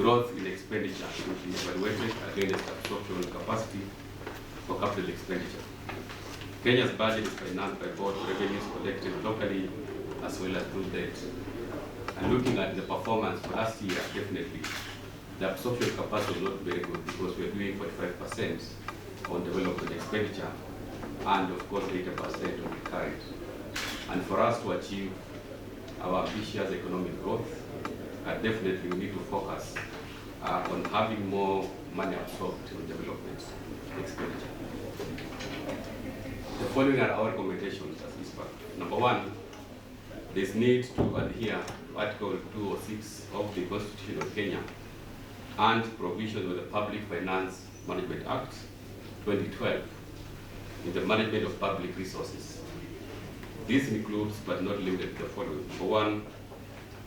growth in expenditure should be evaluated against absorption capacity for capital expenditure. Kenya's budget is financed by both revenues collected locally as well as through debt. And looking at the performance for last year, definitely, the absorption capacity was not very good because we are doing 45% on development expenditure and of course 80% on the current. And for us to achieve our ambitious economic growth, definitely we need to focus on having more money absorbed on development expenditure. The following are our recommendations as ISPAC. Number one, there's need to adhere to Article 206 of the Constitution of Kenya and provisions of the Public Finance Management Act 2012 in the management of public resources. This includes, but not limited to, the following. Number one,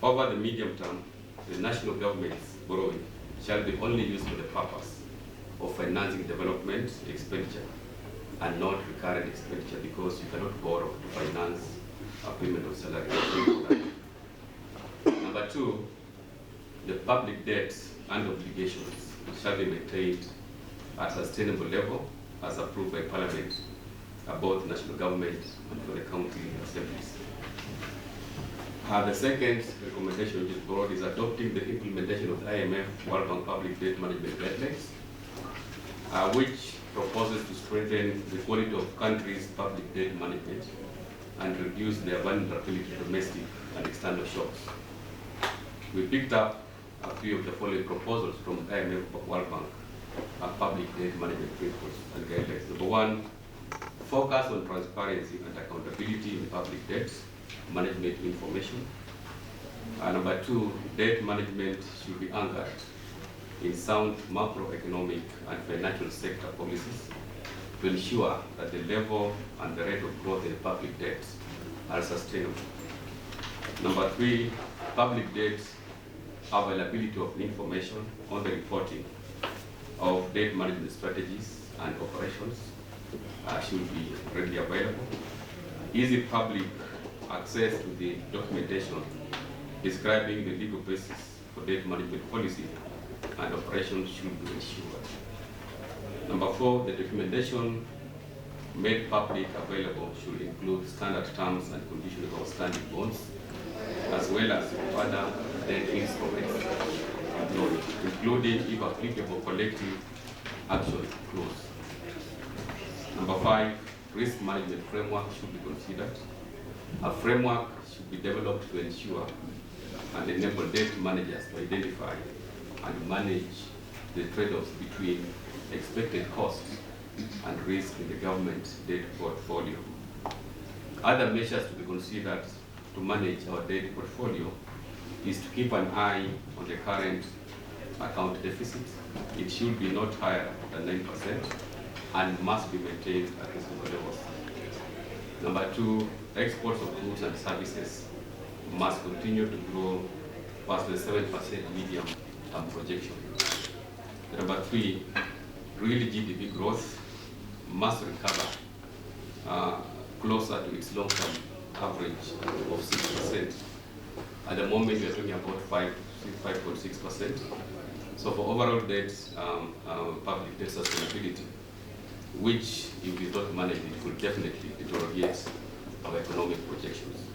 over the medium term, the national government's borrowing shall be only used for the purpose of financing development expenditure and not recurrent expenditure, because you cannot borrow to finance a payment of salary. Number two, the public debts and obligations shall be maintained at a sustainable level as approved by Parliament, both national government and for the county assemblies. The second recommendation which is broad is adopting the implementation of the IMF World Bank Public Debt Management Guidelines, which proposes to strengthen the quality of countries' public debt management and reduce their vulnerability to domestic and external shocks. We picked up a few of the following proposals from IMF World Bank public debt management principles and guidelines. Number one, focus on transparency and accountability in public debt management information. Number two, debt management should be anchored in sound macroeconomic and financial sector policies to ensure that the level and the rate of growth in public debt are sustainable. Number three, public debt availability of information on the reporting of debt management strategies and operations should be readily available. Easy public access to the documentation describing the legal basis for debt management policy and operations should be ensured. Number four, the documentation made public available should include standard terms and conditions of outstanding bonds, as well as other debt instruments, including, if applicable, collective action clause. Number five, risk management framework should be considered. A framework should be developed to ensure and enable debt managers to identify and manage the trade-offs between expected costs and risk in the government debt portfolio. Other measures to be considered to manage our debt portfolio is to keep an eye on the current account deficit. It should be not higher than 9% and must be maintained at reasonable levels. Number two, exports of goods and services must continue to grow past the 7% medium-term projection. Number three, real GDP growth must recover closer to its long-term average of 6%. At the moment, we are talking about 5.6%. So for overall debt, public debt sustainability, which if we don't manage it, will definitely deteriorate our economic projections.